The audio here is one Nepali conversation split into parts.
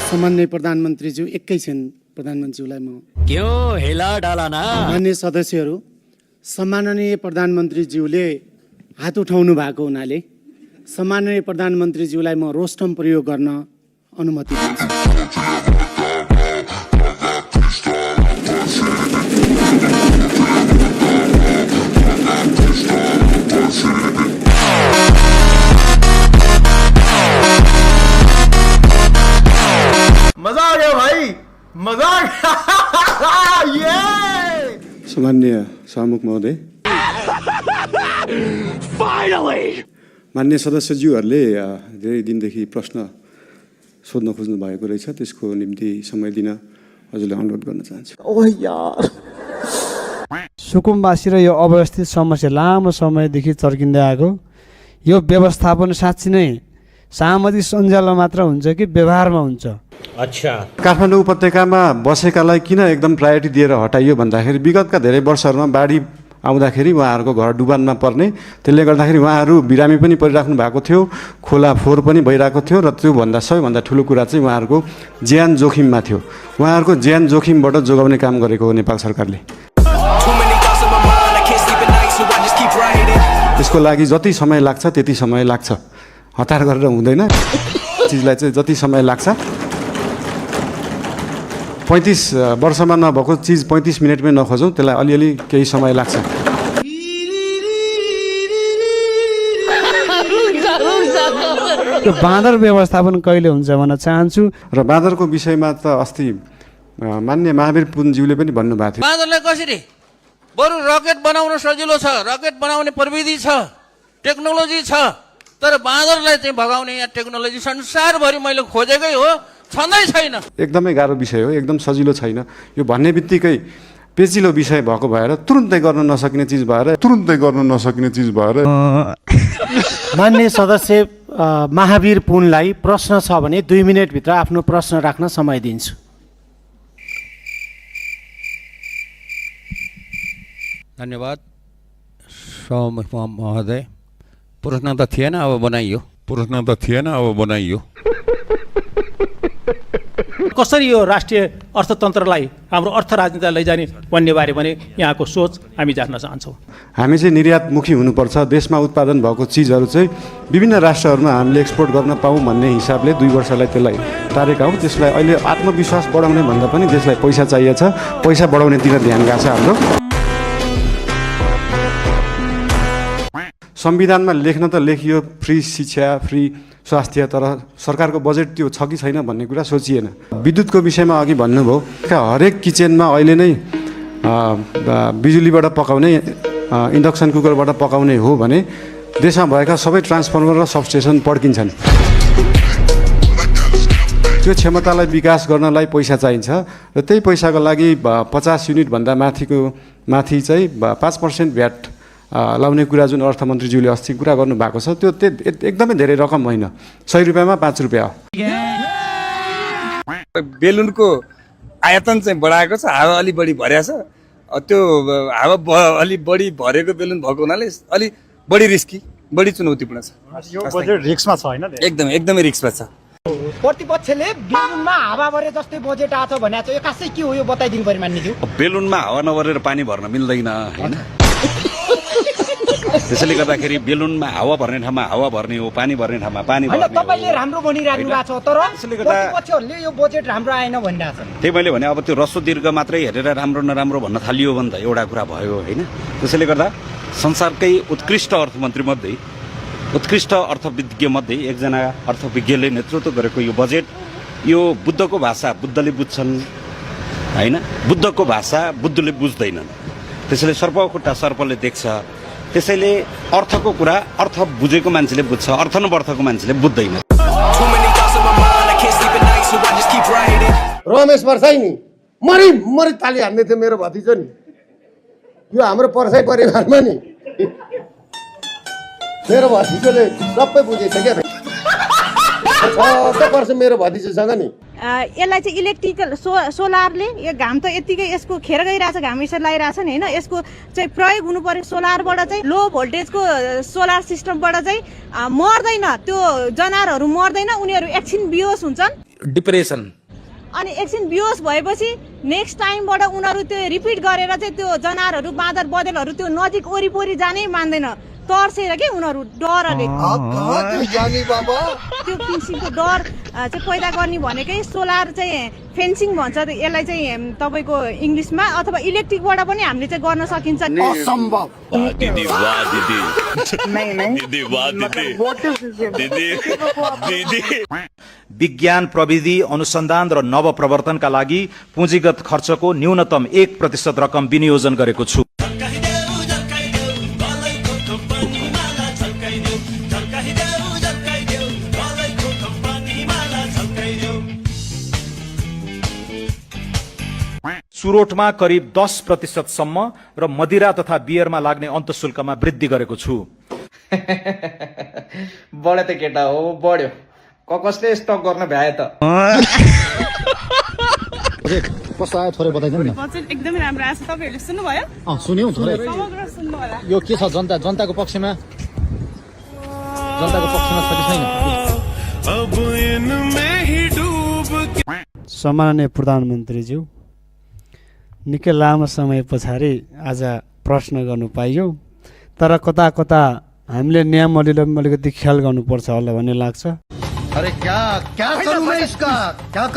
सामान्य प्रधानमन्त्रीज्यू एकैछिन प्रधानमन्त्रीज्यूलाई म मान्य सदस्यहरू, सम्माननीय प्रधानमन्त्रीज्यूले हात उठाउनु भएको हुनाले सम्माननीय प्रधानमन्त्रीज्यूलाई म रोस्टम प्रयोग गर्न अनुमति दिन्छु। मजा आ गया भाई, मजा आ गया। सामान्य सभामुख महोदय, मान्य सदस्यज्यूहरूले धेरै दिनदेखि प्रश्न सोध्न खोज्नु भएको रहेछ, त्यसको निम्ति समय दिन हजुरलाई अनुरोध गर्न चाहन्छु। सुकुम्बासी र यो अव्यवस्थित समस्या लामो समयदेखि चर्किँदै आएको, यो व्यवस्थापन साँच्ची नै सामाजिक सञ्जालमा मात्र हुन्छ कि व्यवहारमा हुन्छ? अच्छा, काठमाडौँ उपत्यकामा बसेकालाई किन एकदम प्रायोरिटी दिएर हटाइयो भन्दाखेरि विगतका धेरै वर्षहरूमा बाढी आउँदाखेरि उहाँहरूको घर डुबानमा पर्ने, त्यसले गर्दाखेरि उहाँहरू बिरामी पनि परिराख्नु भएको थियो, खोला फोहोर पनि भइरहेको थियो र त्योभन्दा सबैभन्दा ठुलो कुरा चाहिँ उहाँहरूको ज्यान जोखिममा थियो। उहाँहरूको ज्यान जोखिमबाट जोगाउने काम गरेको हो नेपाल सरकारले। त्यसको लागि जति समय लाग्छ त्यति समय लाग्छ, हतार गरेर हुँदैन। चिजलाई चाहिँ जति समय लाग्छ, 35 वर्षमा नभएको चिज 35 मिनटमै नखोजौँ, त्यसलाई अलिअलि केही समय लाग्छ। त्यो बाँदर व्यवस्थापन कहिले हुन्छ भन्न चाहन्छु। र बाँदरको विषयमा त अस्ति मान्य महावीर पुनज्यूले पनि भन्नुभएको थियो, बाँदरलाई कसरी बरु रकेट बनाउन सजिलो छ, रकेट बनाउने प्रविधि छ, टेक्नोलोजी छ, तर बाँदरलाई चाहिँ भगाउने यहाँ टेक्नोलोजी संसारभरि मैले खोजेकै हो, छँदै छैन। एकदमै गाह्रो विषय हो, एकदम सजिलो छैन। यो भन्ने बित्तिकै पेचिलो विषय भएको भएर तुरुन्तै गर्न नसकिने चिज भएर मान्य सदस्य महावीर पुनलाई प्रश्न छ भने 2 मिनटभित्र आफ्नो प्रश्न राख्न समय दिन्छु। धन्यवाद सभामुख महोदय। प्रश्न त थिएन, अब बनाइयो। कसरी यो राष्ट्रिय अर्थतन्त्रलाई, हाम्रो अर्थ राजनीतिलाई लैजाने भन्ने बारे पनि यहाँको सोच हामी जान्न चाहन्छौँ। हामी चाहिँ निर्यातमुखी हुनुपर्छ, देशमा उत्पादन भएको चिजहरू चाहिँ विभिन्न राष्ट्रहरूमा हामीले एक्सपोर्ट गर्न पाऊँ भन्ने हिसाबले 2 वर्षलाई त्यसलाई तारेका हौँ। त्यसलाई अहिले आत्मविश्वास बढाउने भन्दा पनि देशलाई पैसा चाहिएको छ, पैसा बढाउनेतिर ध्यान गएको छ हाम्रो। संविधानमा लेख्न त लेखियो फ्री शिक्षा, फ्री स्वास्थ्य, तर सरकारको बजेट त्यो छ कि छैन भन्ने कुरा सोचिएन। विद्युतको विषयमा अघि भन्नुभयो, हरेक किचनमा अहिले नै बिजुलीबाट पकाउने, इन्डक्सन कुकरबाट पकाउने हो भने देशमा भएका सबै ट्रान्सफर्मर र सबस्टेसन पड्किन्छन्। त्यो क्षमतालाई विकास गर्नलाई पैसा चाहिन्छ र त्यही पैसाको लागि 50 युनिटभन्दा माथि चाहिँ 5% भ्याट लाउने कुरा जुन अर्थमन्त्रीज्यूले अस्ति कुरा गर्नुभएको छ, त्यो एकदमै धेरै रकम होइन, 100 रुपियाँमा 5 रुपियाँ हो। बेलुनको आयतन चाहिँ बढाएको छ, हावा अलि बढी भरेको छ। त्यो हावा अलि बढी भरेको बेलुन भएको हुनाले अलि बढी रिस्की, बढी चुनौतीपूर्ण छ। यो बजेट रिस्कमा छ हैन? एकदमै रिस्कमा छ। प्रतिपक्षले बेलुनमा हावा भरे जस्तै बजेट आछ भने यो खासै के हो, यो बताइदिनु पर्यो मान्यज्यू। बेलुनमा हावा नभरेर पानी भर्न मिल्दैन हैन, त्यसैले गर्दाखेरि बेलुनमा हावा भर्ने ठाउँमा हावा भर्ने हो, पानी भर्ने ठाउँमा पानी भर्ने हो। तपाईले राम्रो भनिराख्नु भएको छ, तर प्रतिपक्षहरूले यो बजेट राम्रो आएन भनिरहेछ। त्यही मैले भने अब त्यो रस्व दीर्घ मात्रै हेरेर राम्रो नराम्रो भन्न थालियो भने त एउटा कुरा भयो हैन। त्यसैले गर्दा संसारकै उत्कृष्ट अर्थविज्ञ मध्ये एकजना अर्थविज्ञले नेतृत्व गरेको यो बजेट, यो बुद्धको भाषा बुद्धले बुझ्छन् हैन, बुद्धको भाषा बुद्धले बुझ्दैनन्। त्यसैले सर्पको खुट्टा सर्पले देख्छ, त्यसैले अर्थको कुरा अर्थ बुझेको मान्छेले बुझ्छ, अर्थ नबर्थको मान्छेले बुझ्दैन। रमेश पर्साई नि मरी ताली हान्ने थियो मेरो भतिजो नि, यो हाम्रो पर्साई परिवारमा नि मेरो भतिजोले सबै बुझेछ क्या। वर्ष मेरो भतिजीसँग नि यसलाई चाहिँ इलेक्ट्रिकल सोलरले यो घाम त यतिकै यसको खेर गइरहेछ, घाम यसरी लगाइरहेछ नि होइन, यसको चाहिँ प्रयोग हुनु पर्यो। सोलरबाट चाहिँ लो भोल्टेजको सोलर सिस्टमबाट चाहिँ मर्दैन, त्यो जनावरहरू मर्दैन, उनीहरू एकछिन बिहोस हुन्छन्, डिप्रेसन। अनि एकछिन बिहोस भएपछि नेक्स्ट टाइमबाट उनीहरू त्यो रिपिट गरेर चाहिँ त्यो जनावरहरू बाँदर बँदेलहरू त्यो नजिक वरिपरि जानै मान्दैन, तर्सेर के उनीहरू डरले त्यो किसिमको डर चाहिँ पैदा गर्ने भनेकै सोलर चाहिँ फेन्सिङ भन्छ यसलाई चाहिँ तपाईँको इङ्ग्लिसमा, अथवा इलेक्ट्रिकबाट पनि हामीले चाहिँ गर्न सकिन्छ। विज्ञान प्रविधि अनुसन्धान र नवप्रवर्तनका लागि पुँजीगत खर्चको न्यूनतम 1% रकम विनियोजन गरेको छु। चुरोटमा करिब 10% सम्म र मदिरा तथा बियरमा लाग्ने अन्तशुल्कमा वृद्धि गरेको छु। बढे त केटा हो, बढ्यो। कसले स्टक गर्न भ्याए त? कस्तो आयो थोरै बताइदिनु न। बजेट एकदमै राम्रो आछ, तपाईहरुले सुन्नुभयो? सुन्यौ थोरै। समग्र सुन्नु होला। यो के छ जनताको पक्षमा? जनताको पक्षमा छ कि छैन? सम्माननीय प्रधानमन्त्रीज्यू, निकै लामो समय पछाडि आज प्रश्न गर्नु पाइयो, तर कता कता हामीले नियम अलिकति ख्याल गर्नुपर्छ होला भन्ने लाग्छ। अरे क्या करूं मैं इसका? क्या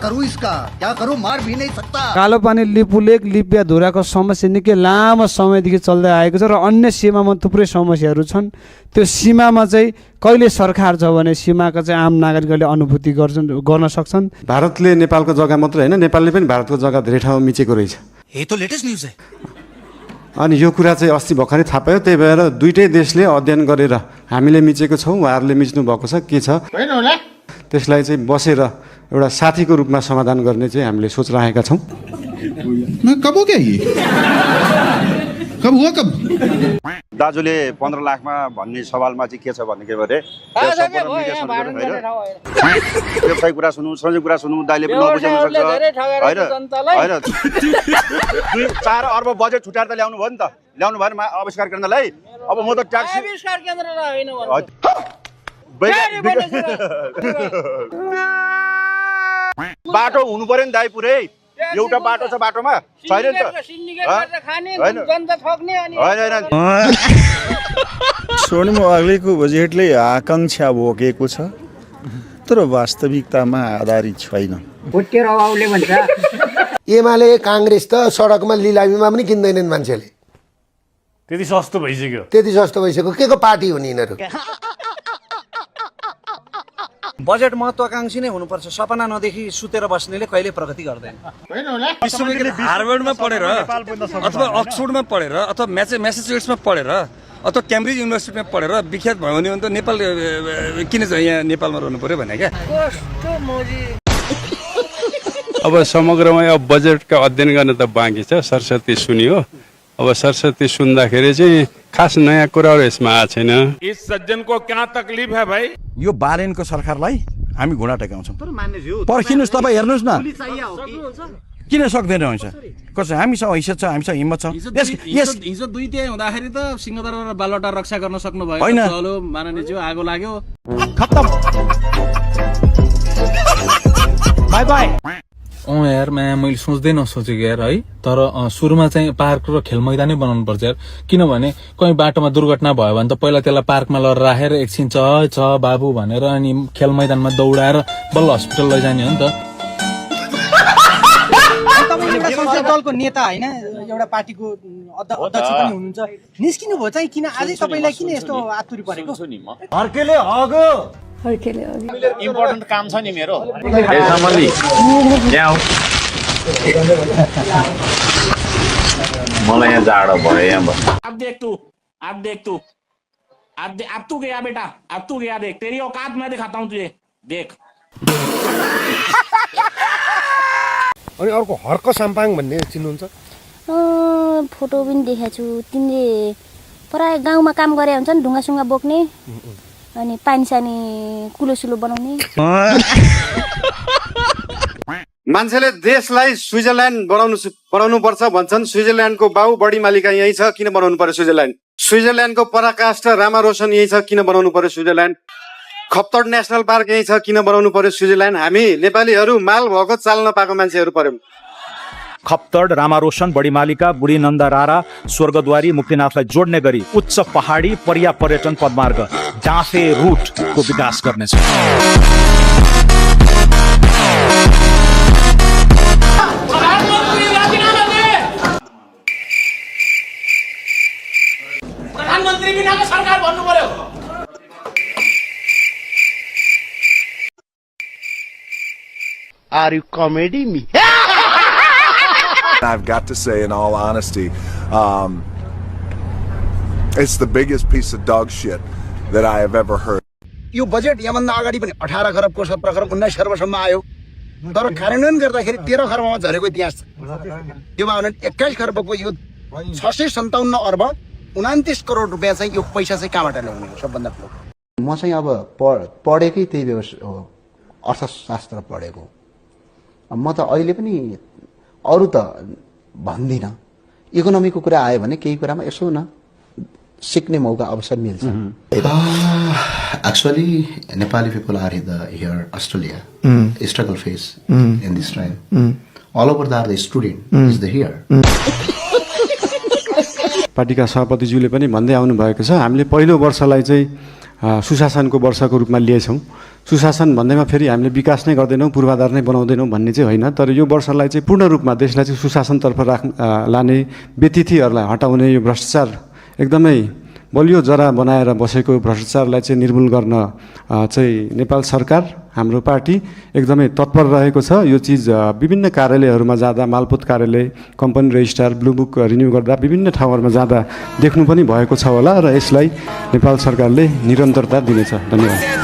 करूं इसका? क्या करूं? मार भी नहीं सकता। कालोपानी लिपुलेक लिपिया धुराको समस्या निकै लामो समयदेखि चल्दै आएको छ र अन्य सीमामा थुप्रै समस्याहरू छन्। त्यो सीमामा चाहिँ कहिले सरकार छ भने सीमाका चाहिँ आम नागरिकहरूले अनुभूति गर्न सक्छन्। भारतले नेपालको जग्गा मात्र होइन, नेपालले पनि भारतको जग्गा धेरै ठाउँमा मिचेको रहेछ। यही त लेटेस्ट न्यूज है। अनि यो कुरा चाहिँ अस्ति भर्खरै थाहा पायो, त्यही भएर दुईटै देशले अध्ययन गरेर हामीले मिचेको छौँ, उहाँहरूले मिच्नु भएको छ, के छ त्यसलाई चाहिँ बसेर एउटा साथीको रूपमा समाधान गर्ने चाहिँ हामीले सोच राखेका छौँ। दाजुले 15 लाखमा भन्ने सवालमा चाहिँ के छ भन्ने भने त्यो सही कुरा सुनौँ, सही कुरा सुनौँ, दाइले पनि नबुझ्नु सक्छ होइन। 2-4 अर्ब बजेट छुट्याएर त ल्याउनु भयो नि त, ल्याउनु भएन आविष्कार केन्द्रलाई। अब म त ट्याक्स आविष्कार केन्द्रलाई होइन बाटो हुनु पर्यो नि दाइ, पुरै एउटा बाटो छ, बाटोमा छैन नि त। स्वर्णिम अग्लेको बजेटले आकाङ्क्षा बोकेको छ, तर वास्तविकतामा आधारित छैन। एमाले काङ्ग्रेस त सडकमा लिलामीमा पनि किन्दैनन् मान्छेले, त्यति सस्तो भइसक्यो। के को पार्टी हो नि यिनीहरू? बजेट महत्वाकांक्षी नै हुनुपर्छ। सपना नदेखि सुतेर बस्नेले कहिले प्रगति गर्दैन। विश्वविद्यालय हार्वर्डमा पढेर अथवा अक्सफोर्डमा पढेर अथवा म्यासाचुसेट्समा पढेर अथवा क्याम्ब्रिज युनिभर्सिटीमा पढेर विख्यात भयो भने त नेपाल किन चाहिँ यहाँ नेपालमा रहनु पर्यो भने क्या। अब समग्रमा अब बजेटका अध्ययन गर्न त बाँकी छ, सरस्वती सुनियो। अब सरस्वती सुन्दाखेरि चाहिँ खास नयाँ कुराहरू यसमा आएको छैन। इस सज्जन को क्या तकलीफ है भाइ? यो बालेनको सरकारलाई हामी घुँडा टेकाउँछौँ। पर्खिनुहोस्, तपाईँ हेर्नुहोस् न, किन सक्दैन हुन्छ? कसो हामीसँग हैसियत छ, हामीसँग हिम्मत छ। हिजो दुईटै हुँदाखेरि त सिंहदरबार र बालवाटार रक्षा गर्न सक्नु भयो। होइन, चलो माननीयज्यू, आगो लाग्यो, खत्तम, बाई बाई। यार मैले सोच्दै नसोचेको यार है, तर सुरुमा चाहिँ पार्क र खेल मैदानै बनाउनु पर्छ यार। किनभने कहीँ बाटोमा दुर्घटना भयो भने त पहिला त्यसलाई पार्कमा लगेर राखेर एकछिन छ बाबु भनेर अनि खेल मैदानमा दौडाएर बल्ल हस्पिटल लैजाने हो नि त। एउटा संसदीय दलको नेता होइन, एउटा पार्टीको अध्यक्ष पनि हुनुहुन्छ, निस्किनु भयो चाहिँ किन आजै तपाईँलाई किन यस्तो आतुरी परेको? हर्केले हगो इम्पोर्टेन्ट काम छ नि मेरो। मलाई यहाँ जाडो भयो यहाँ बस। अब देख तू अब तू गया बेटा, अब तू गया, देख तेरी औकात मैं दिखाता हूँ तुझे, देख। अनि अर्को हर्क साम्पाङ भन्ने चिन्नुहुन्छ? फोटो पनि देखाएको छु। तिमीले प्राय गाउँमा काम गरे हुन्छ नि, ढुङ्गासुङ्गा बोक्ने, अनि पानी सानी कुलोसुलो बनाउने। मान्छेले देशलाई स्विजरल्यान्ड बनाउनु पर्छ भन्छन्। स्विजरल्यान्डको बाउ बढी मालिका यही छ, किन बनाउनु पर्यो स्विजरल्यान्ड? स्विजरल्यान्डको पराकाष्ठ रामारोसन यही छ, किन बनाउनु पर्यो स्विजरल्यान्ड? खप्तड नेसनल पार्क यही छ, किन बनाउनु पर्यो स्विजरल्यान्ड? हामी नेपालीहरू माल भएको चाल नपाएको मान्छेहरू पर्यौँ। खप्तड, रामारोसन, बडीमालिका, बुढी नन्दा रारा, स्वर्गद्वारी, मुक्तिनाथलाई जोड्ने गरी उच्च पहाडी पर्या पर्यटन पदमार्ग डाँफे रुटको विकास गर्नेछ। प्रधानमन्त्री बिनाको सरकार भन्नु पर्यो। Are you kidding me? I've got to say, in all honesty, it's the biggest piece of dog shit that I have ever heard. यो बजेट यहाँभन्दा अगाडि पनि 18 खरबको 17 खरब 19 खरबसम्म आयो, तर कार्यान्वयन गर्दाखेरि 13 खरबमा झरेको इतिहास छ। त्यो भएन 21 खरबको यो 657 अर्ब 29 करोड रुपियाँ चाहिँ यो पैसा चाहिँ कहाँबाट ल्याउने हो सबभन्दा ठुलो? म चाहिँ अब पढेकै त्यही अर्थशास्त्र पढेको। म त अहिले पनि अरू त भन्दिनँ, इकोनोमीको कुरा आयो भने केही कुरामा यसो न सिक्ने मौका अवसर मिल्छ। Actually, Nepali people are here, Australia, struggle face in this time. All over the student is here. पार्टीका सभापतिज्यूले पनि भन्दै आउनु भएको छ, हामीले पहिलो वर्षलाई चाहिँ सुशासनको वर्षको रूपमा लिएछौँ। सुशासन भन्दैमा फेरि हामीले विकास नै गर्दैनौँ, पूर्वाधार नै बनाउँदैनौँ भन्ने चाहिँ होइन, तर यो वर्षलाई चाहिँ पूर्ण रूपमा देशलाई चाहिँ सुशासनतर्फ लाने, व्यतिथिहरूलाई हटाउने, यो भ्रष्टाचार एकदमै बलियो जरा बनाएर बसेको भ्रष्टाचारलाई चाहिँ निर्मूल गर्न चाहिँ नेपाल सरकार, हाम्रो पार्टी एकदमै तत्पर रहेको छ। यो चिज विभिन्न कार्यालयहरूमा जाँदा, मालपोत कार्यालय, company registrar, blue book renew गर्दा विभिन्न ठाउँहरूमा जाँदा देख्नु पनि भएको छ होला, र यसलाई नेपाल सरकारले निरन्तरता दिनेछ। धन्यवाद।